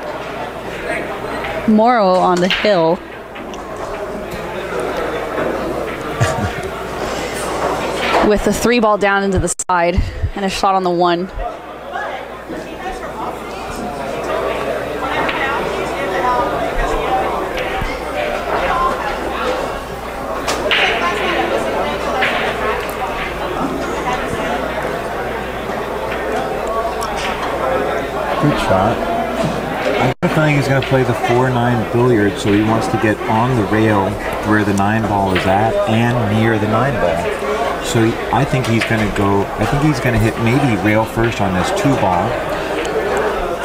Moro on the hill. With the 3 ball down into the side and a shot on the 1. Good shot. I have a feeling he's going to play the 4-9 billiard, so he wants to get on the rail where the 9 ball is at and near the 9 ball. So I think he's going to go, I think he's going to hit maybe rail first on this 2 ball,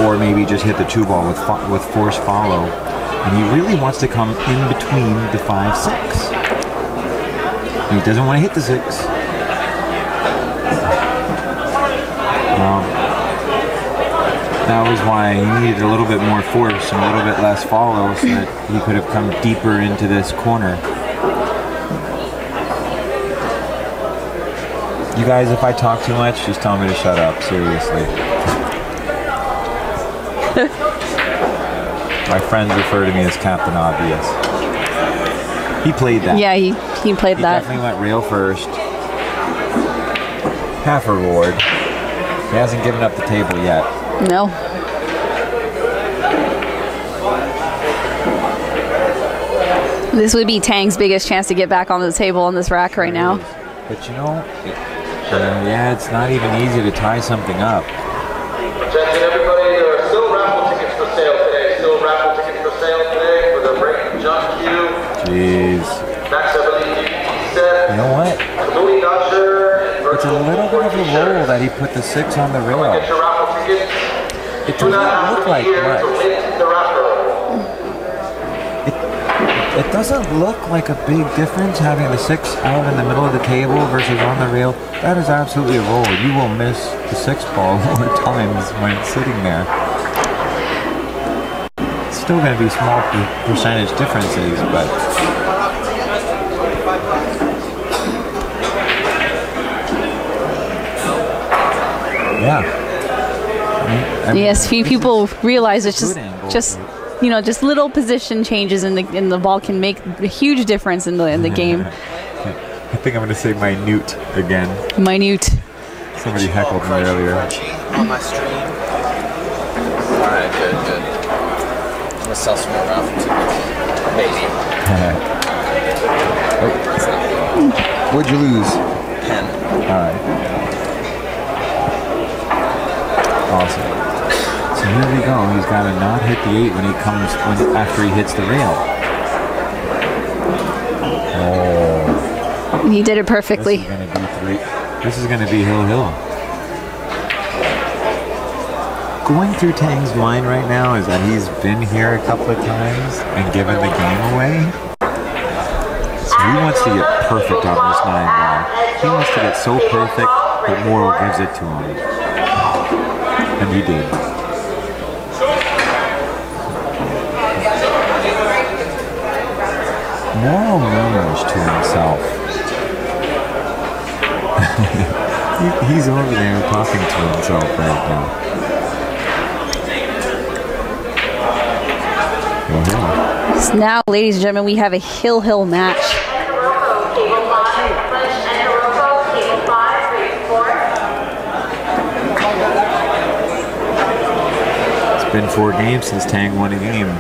or maybe just hit the 2 ball with force follow. And he really wants to come in between the 5-6. He doesn't want to hit the 6. That was why he needed a little bit more force and a little bit less follow so that he could have come deeper into this corner. You guys, if I talk too much, just tell me to shut up, seriously. My friends refer to me as Captain Obvious. He played that. Yeah, he played He that. definitely went rail first. Half a reward. He hasn't given up the table yet. No. This would be Tang's biggest chance to get back on the table on this rack right now. But you know, yeah, it's not even easy to tie something up. Attention everybody, there are still raffle tickets for sale today. Still raffle tickets for sale today for the break jump queue. Jeez. Max, I believe you said. You know what? Completely not sure. It's a little bit of a roll that he put the 6 on the rail. Get your raffle tickets. It doesn't look like much. The raffle. It doesn't look like a big difference having the 6 out in the middle of the table versus on the rail. That is absolutely a roll. You will miss the 6 ball more times when it's sitting there. It's still going to be small percentage differences, but yeah. I mean, Yes, few people realize it's just you know, just little position changes in the ball can make a huge difference in the game. I think I'm going to say minute again. Minute. Somebody heckled me earlier. On my stream. Alright, good. I'm gonna sell some more raffle tickets. Maybe. What'd you lose? 10. Alright. Awesome. So here we go. He's got to not hit the 8 after he hits the rail. Oh. He did it perfectly. This is going to be hill. Going through Tang's mind right now is that he's been here a couple of times and given the game away. So he wants to get perfect on this 9 ball. He wants to get so perfect that Moro gives it to him. And he did. Moro murmurs to himself. He's over there talking to himself right now. So now, ladies and gentlemen, we have a hill match. Table 5, Busch and Morro, table 5, race 4. It's been 4 games since Tang won a game.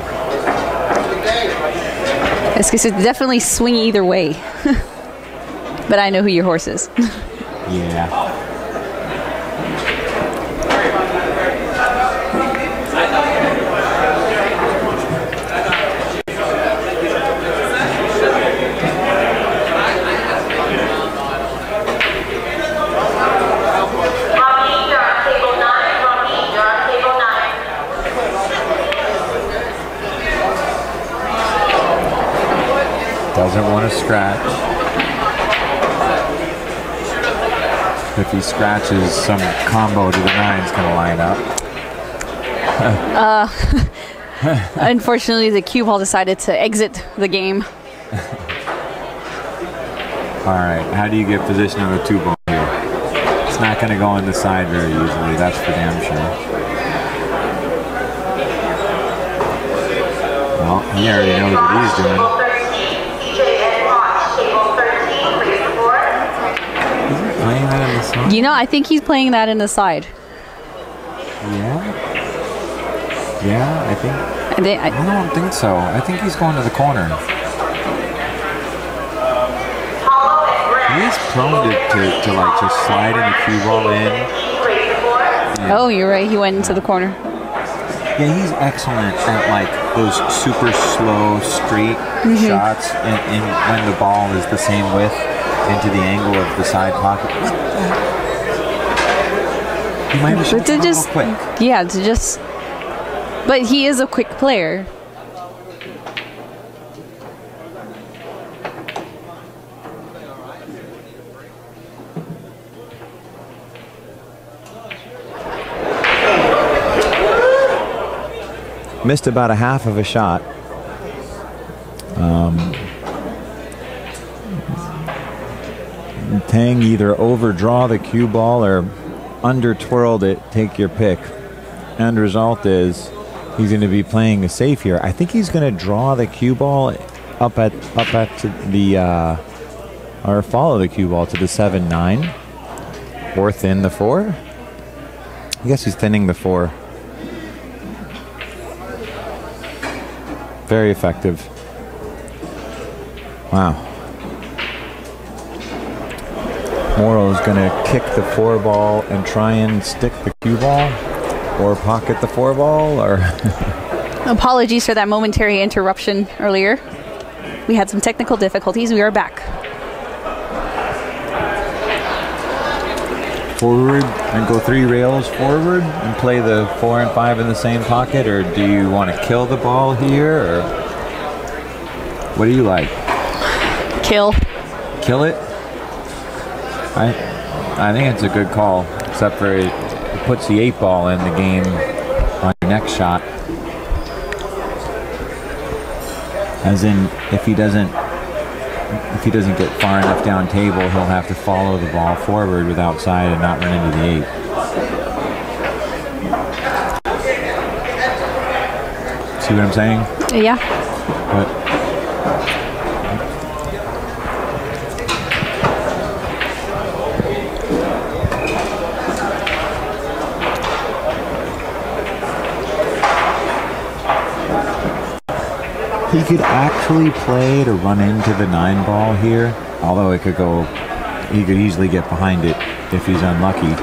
It's definitely swing either way. But I know who your horse is. Yeah. Doesn't want to scratch. If he scratches, some combo to the 9's going to line up. Unfortunately, the cue ball decided to exit the game. All right, how do you get position on the 2 ball here? It's not going to go on the side very easily, that's for damn sure. Well, he already knows what he's doing. Is he playing that in the side? You know, I think he's playing that in the side. Yeah? Yeah, I think... I don't think so. I think he's going to the corner. He is prone to like just sliding the cue ball in. Yeah. Oh, you're right. He went into the corner. Yeah, he's excellent at like those super slow, straight shots, and when the ball is the same width into the angle of the side pocket. What the? He might have shot just quick. Yeah, to just. But he is a quick player. Missed about a half of a shot. Tang either overdraw the cue ball or under twirled it, take your pick. End result is he's going to be playing it safe here. I think he's going to draw the cue ball up at the or follow the cue ball to the 7-9 or thin the 4. I guess he's thinning the 4. Very effective. Wow. Moro's going to kick the 4 ball and try and stick the cue ball or pocket the 4 ball or... Apologies for that momentary interruption earlier. We had some technical difficulties. We are back. Forward and go 3 rails forward and play the 4 and 5 in the same pocket, or do you want to kill the ball here, or what do you like? Kill. Kill it? I think it's a good call, except for it puts the 8 ball in the game on your next shot. As in, if he doesn't get far enough down table, he'll have to follow the ball forward with outside and not run into the 8. See what I'm saying? Yeah. But he could actually play to run into the 9 ball here, although it could go, he could easily get behind it if he's unlucky.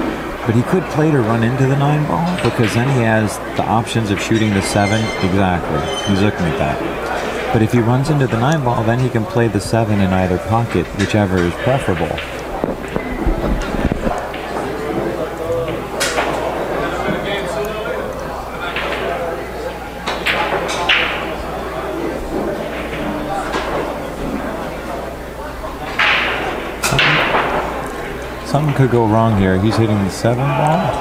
But he could play to run into the 9 ball because then he has the options of shooting the 7. Exactly. He's looking at that. But if he runs into the 9 ball, then he can play the 7 in either pocket, whichever is preferable. Something could go wrong here. He's hitting the 7 ball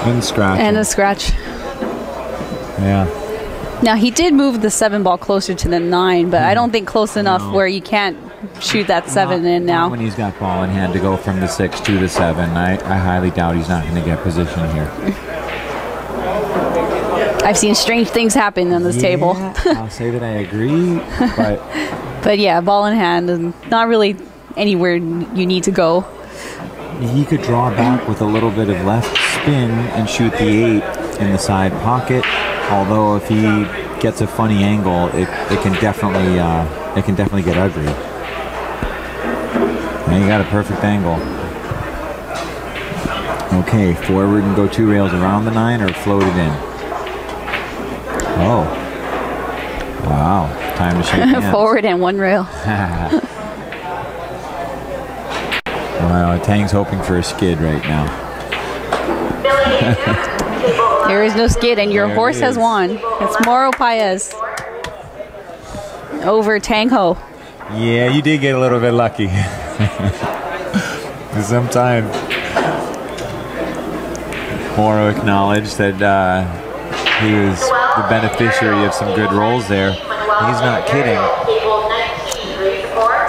and scratching. And a scratch. Yeah. Now, he did move the 7 ball closer to the 9, but I don't think close enough where you can't shoot that 7 in now. Not when he's got ball in hand to go from the 6 to the 7. I highly doubt he's not going to get position here. I've seen strange things happen on this table. I'll say that I agree, but... But yeah, ball in hand and not really anywhere you need to go. He could draw back with a little bit of left spin and shoot the 8 in the side pocket. Although if he gets a funny angle, it can definitely get ugly. And he got a perfect angle. Okay, forward and go 2 rails around the 9 or float it in. Oh, wow! Time to shake hands. Forward and 1 rail. Well, Tang's hoping for a skid right now. There is no skid, and your horse has won. It's Morro Paez over Tang Hoa. Yeah, you did get a little bit lucky. Sometimes Moro acknowledged that he was the beneficiary of some good rolls there. He's not kidding.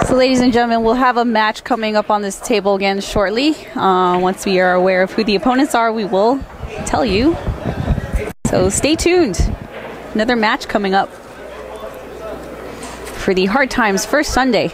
So ladies and gentlemen, we'll have a match coming up on this table again shortly. Once we are aware of who the opponents are, we will tell you. So stay tuned. Another match coming up for the Hard Times first Sunday.